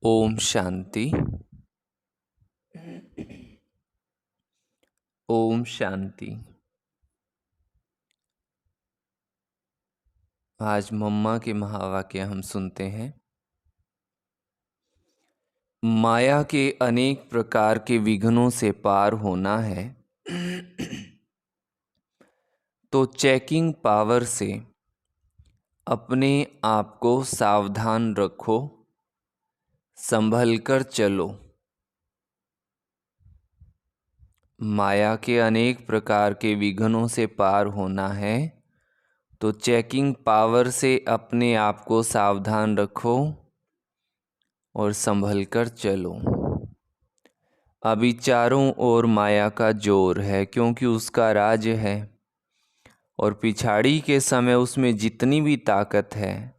ओम शांति। ओम शांति। आज मम्मा के महावाक्य हम सुनते हैं। माया के अनेक प्रकार के विघ्नों से पार होना है तो चेकिंग पावर से अपने आप को सावधान रखो, संभल कर चलो। माया के अनेक प्रकार के विघ्नों से पार होना है तो चेकिंग पावर से अपने आप को सावधान रखो और संभल कर चलो। अभी चारों ओर माया का जोर है क्योंकि उसका राज है और पिछाड़ी के समय उसमें जितनी भी ताकत है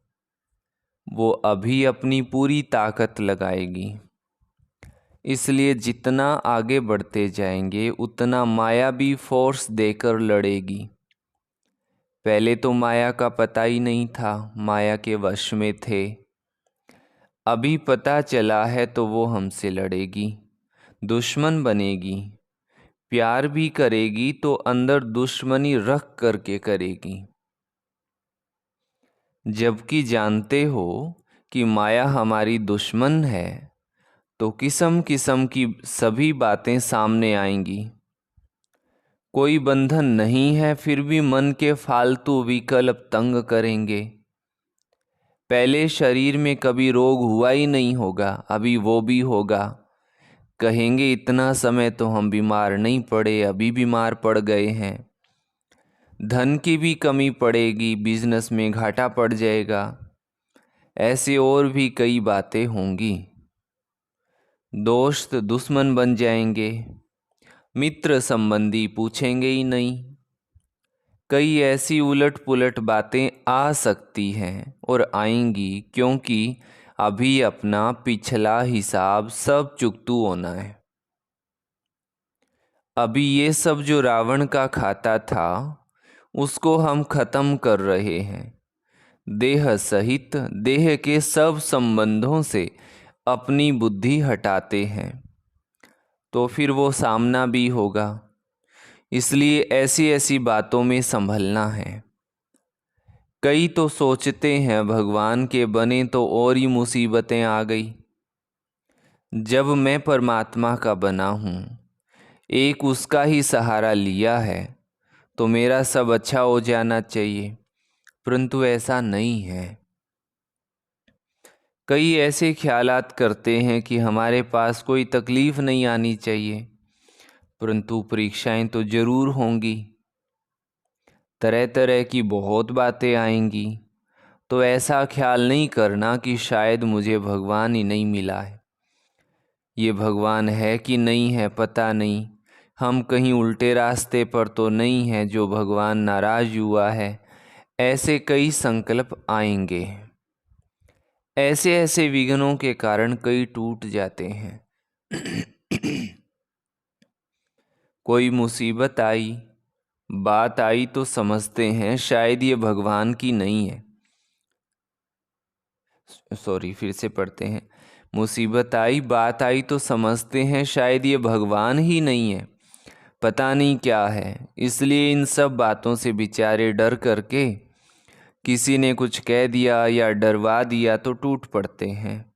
वो अभी अपनी पूरी ताकत लगाएगी। इसलिए जितना आगे बढ़ते जाएंगे उतना माया भी फोर्स देकर लड़ेगी। पहले तो माया का पता ही नहीं था, माया के वश में थे। अभी पता चला है तो वो हमसे लड़ेगी, दुश्मन बनेगी। प्यार भी करेगी तो अंदर दुश्मनी रख करके करेगी। जबकि जानते हो कि माया हमारी दुश्मन है तो किस्म किस्म की सभी बातें सामने आएंगी। कोई बंधन नहीं है फिर भी मन के फालतू विकल्प तंग करेंगे। पहले शरीर में कभी रोग हुआ ही नहीं होगा, अभी वो भी होगा। कहेंगे इतना समय तो हम बीमार नहीं पड़े, अभी बीमार पड़ गए हैं। धन की भी कमी पड़ेगी, बिजनेस में घाटा पड़ जाएगा। ऐसे और भी कई बातें होंगी। दोस्त दुश्मन बन जाएंगे, मित्र संबंधी पूछेंगे ही नहीं। कई ऐसी उलट पुलट बातें आ सकती हैं और आएंगी क्योंकि अभी अपना पिछला हिसाब सब चुकतू होना है। अभी ये सब जो रावण का खाता था उसको हम खत्म कर रहे हैं। देह सहित देह के सब संबंधों से अपनी बुद्धि हटाते हैं तो फिर वो सामना भी होगा। इसलिए ऐसी ऐसी बातों में संभलना है। कई तो सोचते हैं भगवान के बने तो और ही मुसीबतें आ गई। जब मैं परमात्मा का बना हूँ, एक उसका ही सहारा लिया है तो मेरा सब अच्छा हो जाना चाहिए, परंतु ऐसा नहीं है। कई ऐसे ख्यालात करते हैं कि हमारे पास कोई तकलीफ़ नहीं आनी चाहिए, परंतु परीक्षाएं तो ज़रूर होंगी। तरह तरह की बहुत बातें आएंगी तो ऐसा ख्याल नहीं करना कि शायद मुझे भगवान ही नहीं मिला है। ये भगवान है कि नहीं है पता नहीं, हम कहीं उल्टे रास्ते पर तो नहीं है जो भगवान नाराज हुआ है। ऐसे कई संकल्प आएंगे। ऐसे ऐसे विघ्नों के कारण कई टूट जाते हैं। कोई मुसीबत आई, बात आई तो समझते हैं शायद ये भगवान की नहीं है। फिर से पढ़ते हैं। मुसीबत आई, बात आई तो समझते हैं शायद ये भगवान ही नहीं है, पता नहीं क्या है। इसलिए इन सब बातों से बेचारे डर करके किसी ने कुछ कह दिया या डरवा दिया तो टूट पड़ते हैं।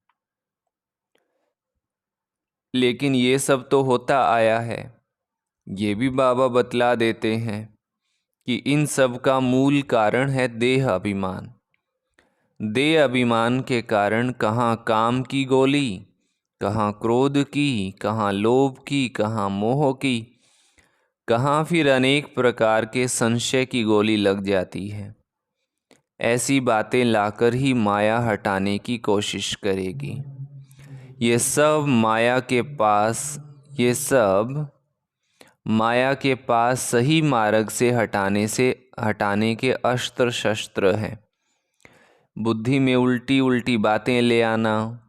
लेकिन ये सब तो होता आया है। ये भी बाबा बतला देते हैं कि इन सब का मूल कारण है देह अभिमान। देह अभिमान के कारण कहाँ काम की गोली, कहाँ क्रोध की, कहाँ लोभ की, कहाँ मोह की, कहाँ फिर अनेक प्रकार के संशय की गोली लग जाती है। ऐसी बातें लाकर ही माया हटाने की कोशिश करेगी। ये सब माया के पास सही मार्ग से हटाने के अस्त्र शस्त्र हैं। बुद्धि में उल्टी उल्टी बातें ले आना,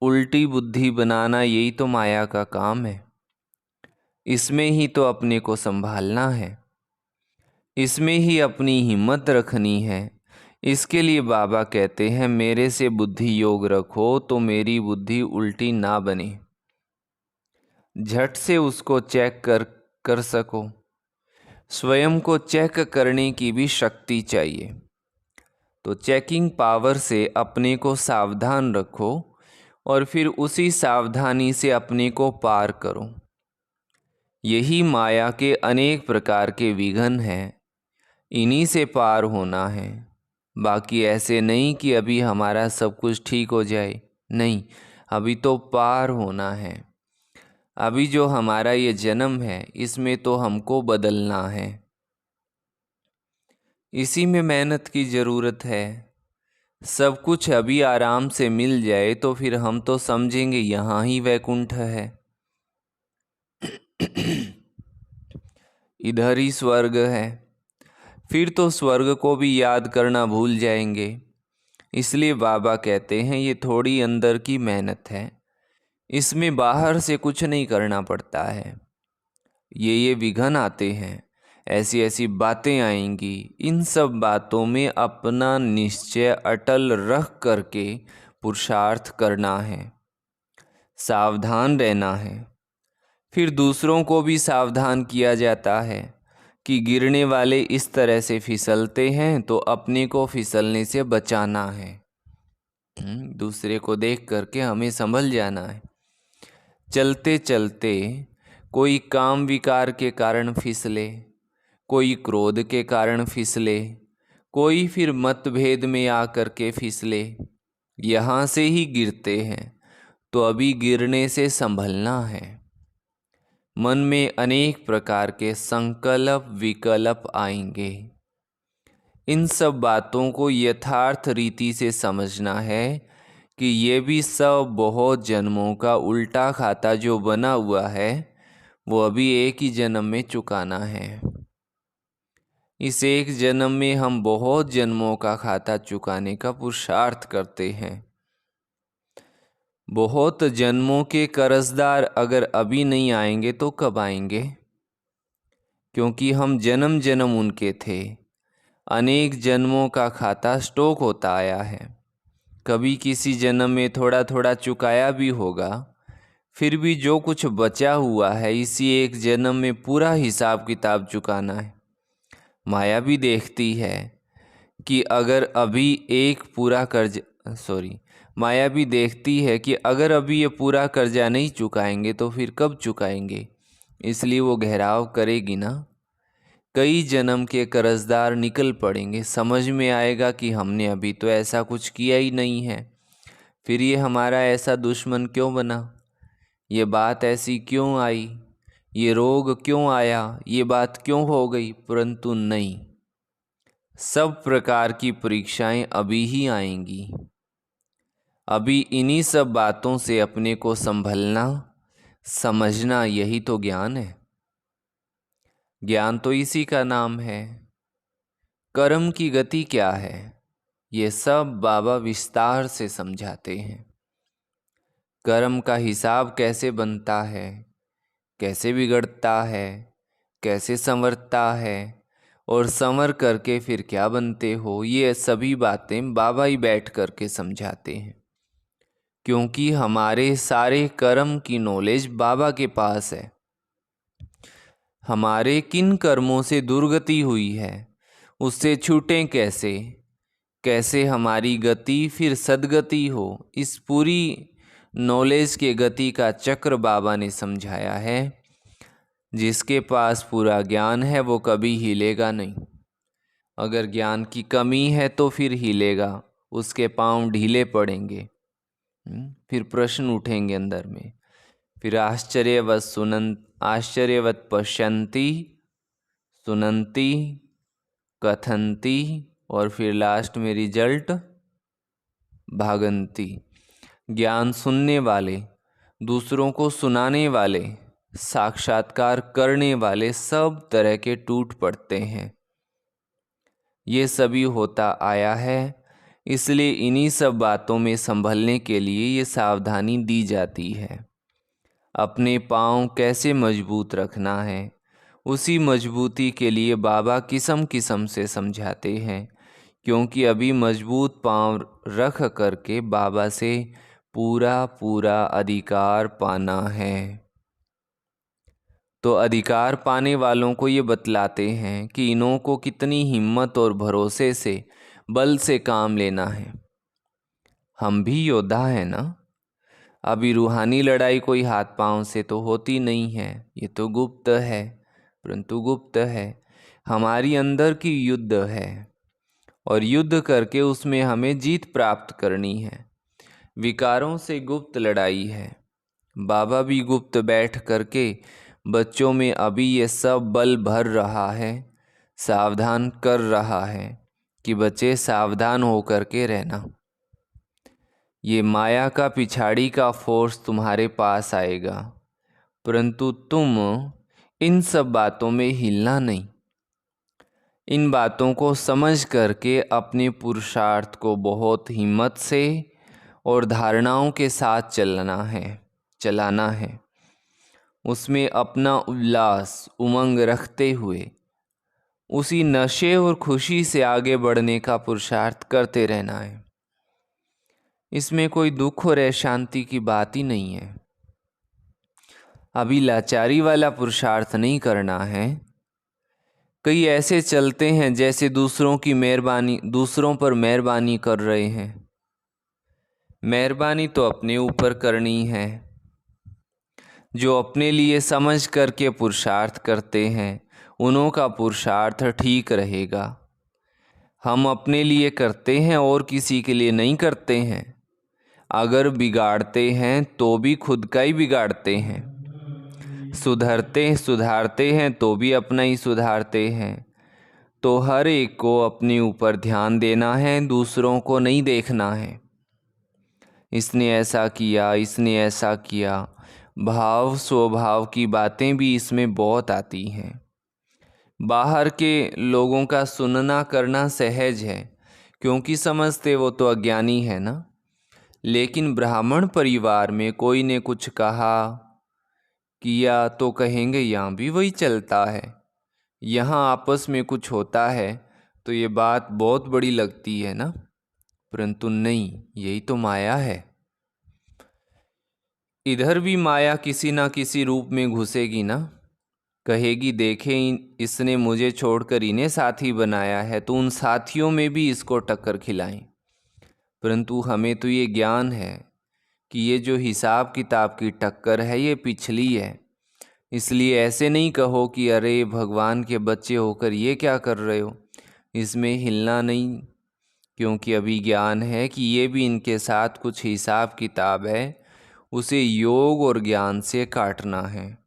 उल्टी बुद्धि बनाना, यही तो माया का काम है। इसमें ही तो अपने को संभालना है, इसमें ही अपनी हिम्मत रखनी है। इसके लिए बाबा कहते हैं मेरे से बुद्धि योग रखो तो मेरी बुद्धि उल्टी ना बने, झट से उसको चेक कर सको। स्वयं को चेक करने की भी शक्ति चाहिए। तो चेकिंग पावर से अपने को सावधान रखो और फिर उसी सावधानी से अपने को पार करो। यही माया के अनेक प्रकार के विघ्न हैं, इन्हीं से पार होना है। बाकी ऐसे नहीं कि अभी हमारा सब कुछ ठीक हो जाए, नहीं, अभी तो पार होना है। अभी जो हमारा ये जन्म है इसमें तो हमको बदलना है, इसी में मेहनत की ज़रूरत है। सब कुछ अभी आराम से मिल जाए तो फिर हम तो समझेंगे यहाँ ही वैकुंठ है, इधर ही स्वर्ग है। फिर तो स्वर्ग को भी याद करना भूल जाएंगे। इसलिए बाबा कहते हैं ये थोड़ी अंदर की मेहनत है, इसमें बाहर से कुछ नहीं करना पड़ता है। ये विघ्न आते हैं, ऐसी ऐसी बातें आएंगी, इन सब बातों में अपना निश्चय अटल रख करके पुरुषार्थ करना है, सावधान रहना है। फिर दूसरों को भी सावधान किया जाता है कि गिरने वाले इस तरह से फिसलते हैं तो अपने को फिसलने से बचाना है। दूसरे को देख करके हमें संभल जाना है। चलते चलते कोई काम विकार के कारण फिसले, कोई क्रोध के कारण फिसले, कोई फिर मतभेद में आकर के फिसले, यहाँ से ही गिरते हैं। तो अभी गिरने से संभलना है। मन में अनेक प्रकार के संकल्प विकल्प आएंगे, इन सब बातों को यथार्थ रीति से समझना है कि ये भी सब बहुत जन्मों का उल्टा खाता जो बना हुआ है वो अभी एक ही जन्म में चुकाना है। इस एक जन्म में हम बहुत जन्मों का खाता चुकाने का पुरुषार्थ करते हैं। बहुत जन्मों के कर्जदार अगर अभी नहीं आएंगे तो कब आएंगे? क्योंकि हम जन्म जन्म उनके थे। अनेक जन्मों का खाता स्टॉक होता आया है। कभी किसी जन्म में थोड़ा थोड़ा चुकाया भी होगा, फिर भी जो कुछ बचा हुआ है इसी एक जन्म में पूरा हिसाब किताब चुकाना है। माया भी देखती है कि अगर अभी एक पूरा माया भी देखती है कि अगर अभी ये पूरा कर्जा नहीं चुकाएंगे तो फिर कब चुकाएंगे, इसलिए वो घेराव करेगी ना। कई जन्म के कर्जदार निकल पड़ेंगे, समझ में आएगा कि हमने अभी तो ऐसा कुछ किया ही नहीं है, फिर ये हमारा ऐसा दुश्मन क्यों बना, ये बात ऐसी क्यों आई, ये रोग क्यों आया, ये बात क्यों हो गई। परंतु नहीं, सब प्रकार की परीक्षाएं अभी ही आएंगी। अभी इन्हीं सब बातों से अपने को संभलना, समझना, यही तो ज्ञान है। ज्ञान तो इसी का नाम है। कर्म की गति क्या है ये सब बाबा विस्तार से समझाते हैं। कर्म का हिसाब कैसे बनता है, कैसे बिगड़ता है, कैसे संवरता है और संवर करके फिर क्या बनते हो, ये सभी बातें बाबा ही बैठ करके समझाते हैं। क्योंकि हमारे सारे कर्म की नॉलेज बाबा के पास है। हमारे किन कर्मों से दुर्गति हुई है उससे छूटें कैसे, कैसे हमारी गति फिर सद्गति हो, इस पूरी नॉलेज के गति का चक्र बाबा ने समझाया है। जिसके पास पूरा ज्ञान है वो कभी हिलेगा नहीं। अगर ज्ञान की कमी है तो फिर हिलेगा, उसके पांव ढीले पड़ेंगे, फिर प्रश्न उठेंगे अंदर में। फिर आश्चर्यवत पश्यन्ति, सुनन्ति, कथन्ति और फिर लास्ट में रिजल्ट भागन्ति। ज्ञान सुनने वाले, दूसरों को सुनाने वाले, साक्षात्कार करने वाले सब तरह के टूट पड़ते हैं। ये सभी होता आया है, इसलिए इन्हीं सब बातों में संभलने के लिए ये सावधानी दी जाती है। अपने पांव कैसे मजबूत रखना है, उसी मजबूती के लिए बाबा किस्म किस्म से समझाते हैं क्योंकि अभी मजबूत पांव रख करके बाबा से पूरा पूरा अधिकार पाना है। तो अधिकार पाने वालों को ये बतलाते हैं कि इन्हों को कितनी हिम्मत और भरोसे से, बल से काम लेना है। हम भी योद्धा हैं ना। अभी रूहानी लड़ाई कोई हाथ पांव से तो होती नहीं है, ये तो गुप्त है, परंतु गुप्त है। हमारी अंदर की युद्ध है और युद्ध करके उसमें हमें जीत प्राप्त करनी है। विकारों से गुप्त लड़ाई है। बाबा भी गुप्त बैठ करके बच्चों में अभी ये सब बल भर रहा है, सावधान कर रहा है कि बच्चे सावधान हो करके रहना। ये माया का पिछाड़ी का फोर्स तुम्हारे पास आएगा, परंतु तुम इन सब बातों में हिलना नहीं। इन बातों को समझ करके अपने पुरुषार्थ को बहुत हिम्मत से और धारणाओं के साथ चलाना है। उसमें अपना उल्लास, उमंग रखते हुए उसी नशे और खुशी से आगे बढ़ने का पुरुषार्थ करते रहना है। इसमें कोई दुख और अशांति की बात ही नहीं है। अभी लाचारी वाला पुरुषार्थ नहीं करना है। कई ऐसे चलते हैं जैसे दूसरों पर मेहरबानी कर रहे हैं। मेहरबानी तो अपने ऊपर करनी है। जो अपने लिए समझ करके पुरुषार्थ करते हैं उन्हों का पुरुषार्थ ठीक रहेगा। हम अपने लिए करते हैं और किसी के लिए नहीं करते हैं। अगर बिगाड़ते हैं तो भी खुद का ही बिगाड़ते हैं, सुधारते हैं तो भी अपना ही सुधारते हैं। तो हर एक को अपने ऊपर ध्यान देना है, दूसरों को नहीं देखना है। इसने ऐसा किया, इसने ऐसा किया, भाव स्वभाव की बातें भी इसमें बहुत आती हैं। बाहर के लोगों का सुनना करना सहज है, क्योंकि समझते वो तो अज्ञानी है ना। लेकिन ब्राह्मण परिवार में कोई ने कुछ कहा किया तो कहेंगे यहाँ भी वही चलता है। यहाँ आपस में कुछ होता है तो ये बात बहुत बड़ी लगती है ना, परंतु नहीं, यही तो माया है। इधर भी माया किसी ना किसी रूप में घुसेगी ना। कहेगी देखें इसने मुझे छोड़कर इन्हें साथी बनाया है, तो उन साथियों में भी इसको टक्कर खिलाएं। परंतु हमें तो ये ज्ञान है कि ये जो हिसाब किताब की टक्कर है ये पिछली है। इसलिए ऐसे नहीं कहो कि अरे भगवान के बच्चे होकर ये क्या कर रहे हो, इसमें हिलना नहीं। क्योंकि अभी ज्ञान है कि ये भी इनके साथ कुछ हिसाब किताब है, उसे योग और ज्ञान से काटना है।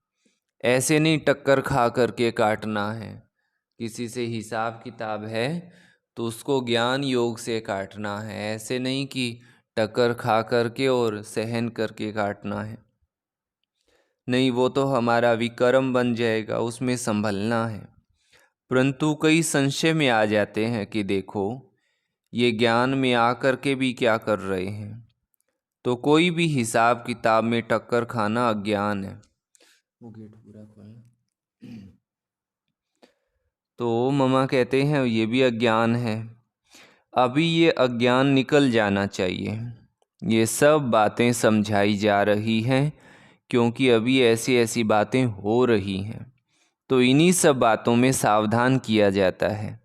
ऐसे नहीं टक्कर खा करके काटना है। किसी से हिसाब किताब है तो उसको ज्ञान योग से काटना है। ऐसे नहीं कि टक्कर खा करके और सहन करके काटना है। नहीं, वो तो हमारा विकर्म बन जाएगा, उसमें संभलना है। परंतु कई संशय में आ जाते हैं कि देखो ये ज्ञान में आकर के भी क्या कर रहे हैं। तो कोई भी हिसाब किताब में टक्कर खाना अज्ञान है। वो गेट पूरा खोलना। तो मम्मा कहते हैं ये भी अज्ञान है। अभी ये अज्ञान निकल जाना चाहिए। ये सब बातें समझाई जा रही हैं क्योंकि अभी ऐसी ऐसी बातें हो रही हैं। तो इन्हीं सब बातों में सावधान किया जाता है।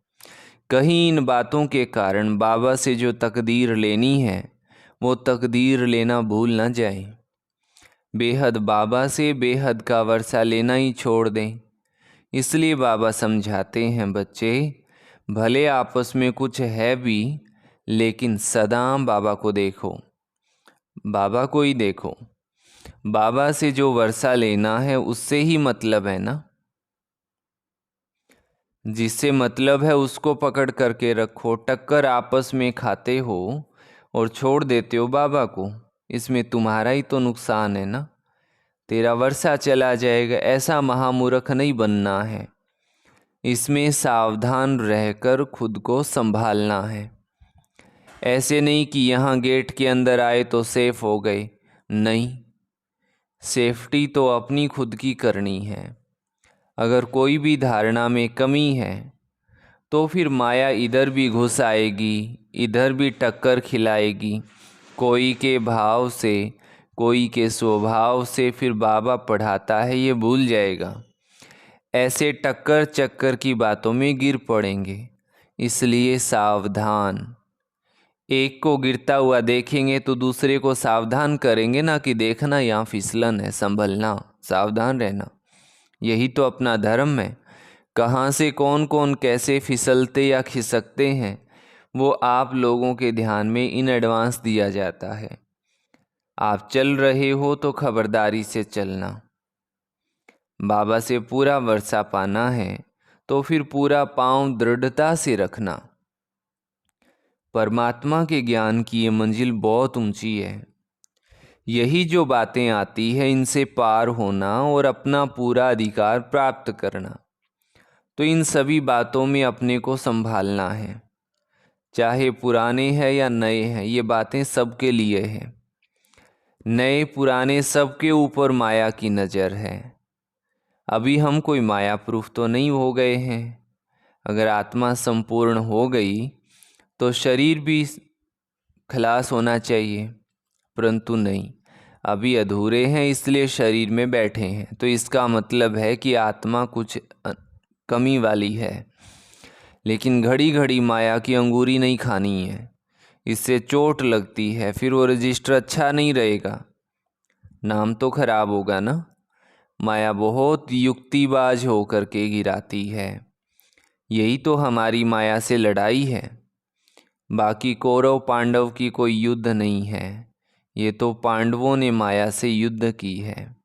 कहीं इन बातों के कारण बाबा से जो तकदीर लेनी है वो तकदीर लेना भूल न जाए। बेहद बाबा से बेहद का वर्षा लेना ही छोड़ दें। इसलिए बाबा समझाते हैं बच्चे, भले आपस में कुछ है भी, लेकिन सदा बाबा को देखो, बाबा को ही देखो। बाबा से जो वर्षा लेना है उससे ही मतलब है ना। जिससे मतलब है उसको पकड़ करके रखो। टक्कर आपस में खाते हो और छोड़ देते हो बाबा को, इसमें तुम्हारा ही तो नुकसान है ना। तेरा वर्षा चला जाएगा, ऐसा महामूर्ख नहीं बनना है। इसमें सावधान रहकर खुद को संभालना है। ऐसे नहीं कि यहाँ गेट के अंदर आए तो सेफ हो गए, नहीं। सेफ्टी तो अपनी खुद की करनी है। अगर कोई भी धारणा में कमी है तो फिर माया इधर भी घुस आएगी, इधर भी टक्कर खिलाएगी। कोई के भाव से, कोई के स्वभाव से फिर बाबा पढ़ाता है ये भूल जाएगा। ऐसे टक्कर चक्कर की बातों में गिर पड़ेंगे। इसलिए सावधान। एक को गिरता हुआ देखेंगे तो दूसरे को सावधान करेंगे ना कि देखना यहाँ फिसलन है, संभलना, सावधान रहना। यही तो अपना धर्म है। कहाँ से कौन कौन कैसे फिसलते या खिसकते हैं वो आप लोगों के ध्यान में इन एडवांस दिया जाता है। आप चल रहे हो तो खबरदारी से चलना। बाबा से पूरा वर्षा पाना है तो फिर पूरा पांव दृढ़ता से रखना। परमात्मा के ज्ञान की ये मंजिल बहुत ऊंची है। यही जो बातें आती है इनसे पार होना और अपना पूरा अधिकार प्राप्त करना। तो इन सभी बातों में अपने को संभालना है। चाहे पुराने हैं या नए हैं, ये बातें सबके लिए हैं। नए पुराने सबके ऊपर माया की नज़र है। अभी हम कोई माया प्रूफ तो नहीं हो गए हैं। अगर आत्मा संपूर्ण हो गई तो शरीर भी खलास होना चाहिए, परंतु नहीं, अभी अधूरे हैं इसलिए शरीर में बैठे हैं। तो इसका मतलब है कि आत्मा कुछ कमी वाली है। लेकिन घड़ी घड़ी माया की अंगूरी नहीं खानी है, इससे चोट लगती है, फिर वो रजिस्टर अच्छा नहीं रहेगा, नाम तो खराब होगा ना। माया बहुत युक्तिबाज होकर के गिराती है। यही तो हमारी माया से लड़ाई है। बाकी कौरव पांडव की कोई युद्ध नहीं है, ये तो पांडवों ने माया से युद्ध की है।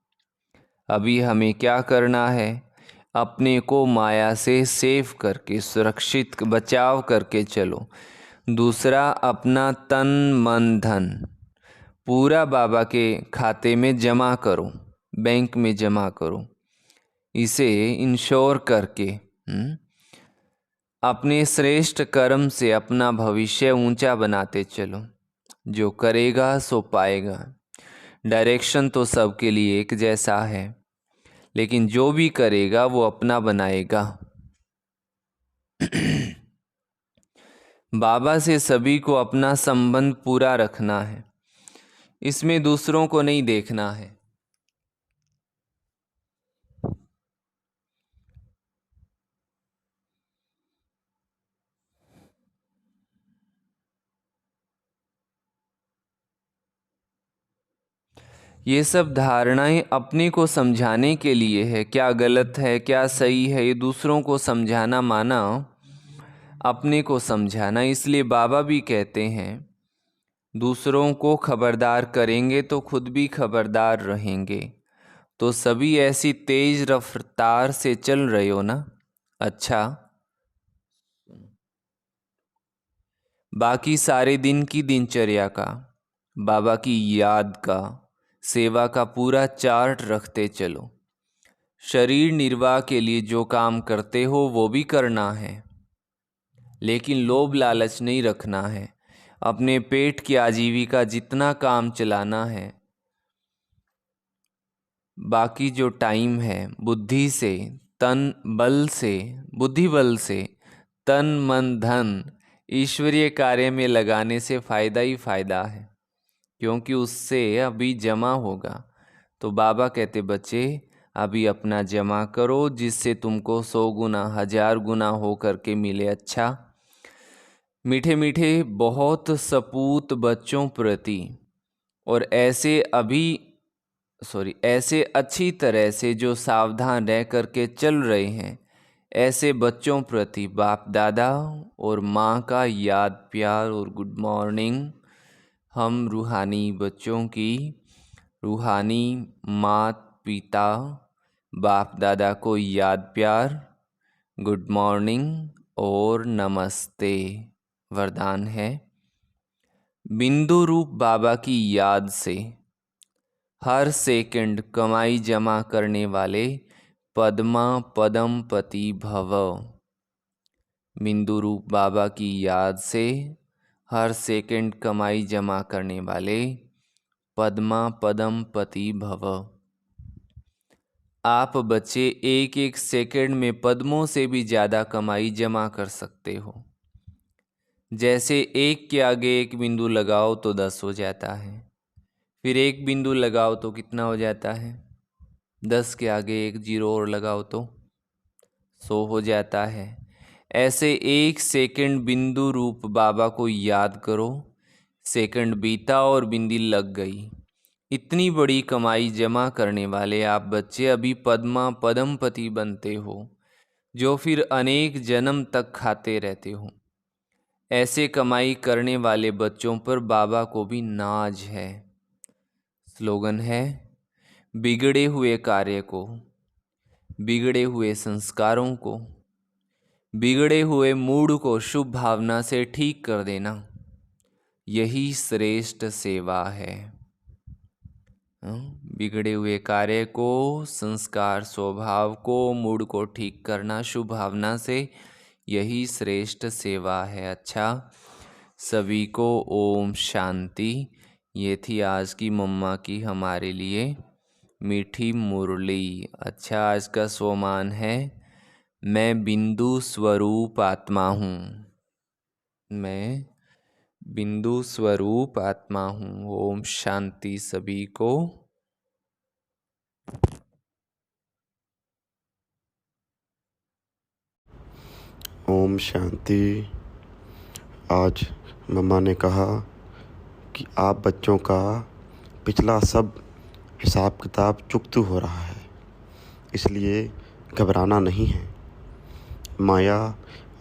अभी हमें क्या करना है? अपने को माया से सेफ करके, सुरक्षित बचाव करके चलो। दूसरा, अपना तन मन धन पूरा बाबा के खाते में जमा करो, बैंक में जमा करो। इसे इंश्योर करके अपने श्रेष्ठ कर्म से अपना भविष्य ऊंचा बनाते चलो। जो करेगा सो पाएगा। डायरेक्शन तो सबके लिए एक जैसा है, लेकिन जो भी करेगा वो अपना बनाएगा। बाबा से सभी को अपना संबंध पूरा रखना है, इसमें दूसरों को नहीं देखना है। ये सब धारणाएं अपने को समझाने के लिए है। क्या गलत है क्या सही है ये दूसरों को समझाना माना अपने को समझाना। इसलिए बाबा भी कहते हैं दूसरों को खबरदार करेंगे तो खुद भी खबरदार रहेंगे। तो सभी ऐसी तेज रफ्तार से चल रहे हो ना। अच्छा, बाकी सारे दिन की दिनचर्या का, बाबा की याद का, सेवा का पूरा चार्ट रखते चलो। शरीर निर्वाह के लिए जो काम करते हो वो भी करना है, लेकिन लोभ लालच नहीं रखना है। अपने पेट की आजीविका जितना काम चलाना है, बाकी जो टाइम है बुद्धि से, तन बल से, बुद्धि बल से, तन मन धन ईश्वरीय कार्य में लगाने से फ़ायदा ही फ़ायदा है, क्योंकि उससे अभी जमा होगा। तो बाबा कहते बच्चे अभी अपना जमा करो, जिससे तुमको 100 गुना 1000 गुना हो करके मिले। अच्छा, मीठे मीठे बहुत सपूत बच्चों प्रति और ऐसे अच्छी तरह से जो सावधान रह करके चल रहे हैं, ऐसे बच्चों प्रति बाप दादा और माँ का याद प्यार और गुड मॉर्निंग। हम रूहानी बच्चों की रूहानी मात पिता बाप दादा को याद प्यार, गुड मॉर्निंग और नमस्ते वरदान है। बिंदु रूप बाबा की याद से हर सेकंड कमाई जमा करने वाले पद्मा पदमपति भव। बिंदु रूप बाबा की याद से हर सेकंड कमाई जमा करने वाले पद्मा पदमपति भव। आप बच्चे एक एक सेकंड में पद्मों से भी ज़्यादा कमाई जमा कर सकते हो। जैसे एक के आगे एक बिंदु लगाओ तो 10 हो जाता है, फिर एक बिंदु लगाओ तो कितना हो जाता है? 10 के आगे एक जीरो और लगाओ तो 100 हो जाता है। ऐसे एक सेकंड बिंदु रूप बाबा को याद करो। सेकंड बीता और बिंदी लग गई। इतनी बड़ी कमाई जमा करने वाले आप बच्चे अभी पद्मपति बनते हो, जो फिर अनेक जन्म तक खाते रहते हो। ऐसे कमाई करने वाले बच्चों पर बाबा को भी नाज है। स्लोगन है, बिगड़े हुए कार्य को, बिगड़े हुए संस्कारों को, बिगड़े हुए मूड को शुभ भावना से ठीक कर देना, यही श्रेष्ठ सेवा है। बिगड़े हुए कार्य को, संस्कार स्वभाव को, मूड को ठीक करना शुभ भावना से, यही श्रेष्ठ सेवा है। अच्छा, सभी को ओम शांति। ये थी आज की मम्मा की हमारे लिए मीठी मुरली। अच्छा, आज का स्वमान है, मैं बिंदु स्वरूप आत्मा हूँ। मैं बिंदु स्वरूप आत्मा हूँ। ओम शांति सभी को। ओम शांति। आज मम्मा ने कहा कि आप बच्चों का पिछला सब हिसाब किताब चुकता हो रहा है, इसलिए घबराना नहीं है। माया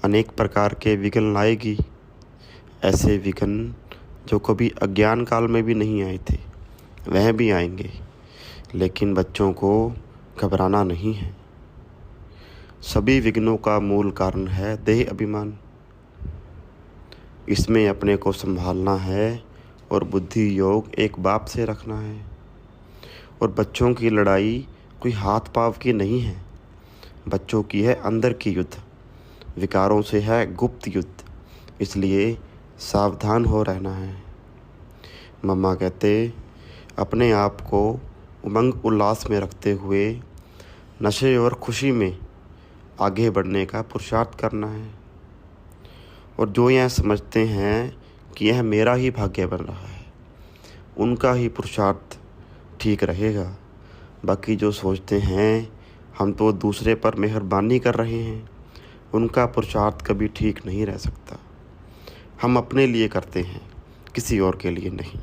अनेक प्रकार के विघ्न लाएगी, ऐसे विघ्न जो कभी अज्ञान काल में भी नहीं आए थे वह भी आएंगे, लेकिन बच्चों को घबराना नहीं है। सभी विघ्नों का मूल कारण है देह अभिमान। इसमें अपने को संभालना है और बुद्धि योग एक बाप से रखना है। और बच्चों की लड़ाई कोई हाथ पांव की नहीं है, बच्चों की है अंदर की युद्ध, विकारों से है गुप्त युद्ध, इसलिए सावधान हो रहना है। मम्मा कहते अपने आप को उमंग उल्लास में रखते हुए नशे और खुशी में आगे बढ़ने का पुरुषार्थ करना है। और जो यह समझते हैं कि यह मेरा ही भाग्य बन रहा है, उनका ही पुरुषार्थ ठीक रहेगा। बाकी जो सोचते हैं हम तो दूसरे पर मेहरबानी कर रहे हैं, उनका पुरुषार्थ कभी ठीक नहीं रह सकता। हम अपने लिए करते हैं, किसी और के लिए नहीं।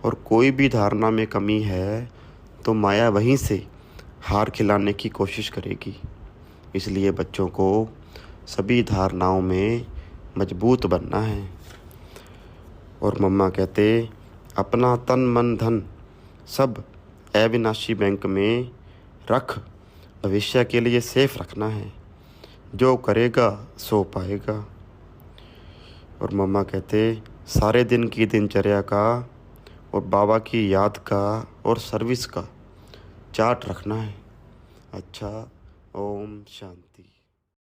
और कोई भी धारणा में कमी है तो माया वहीं से हार खिलाने की कोशिश करेगी। इसलिए बच्चों को सभी धारणाओं में मजबूत बनना है। और मम्मा कहते अपना तन मन धन सब अविनाशी बैंक में रख, भविष्य के लिए सेफ रखना है, जो करेगा सो पाएगा। और मम्मा कहते सारे दिन की दिनचर्या का और बाबा की याद का और सर्विस का चार्ट रखना है। अच्छा, ओम शांति।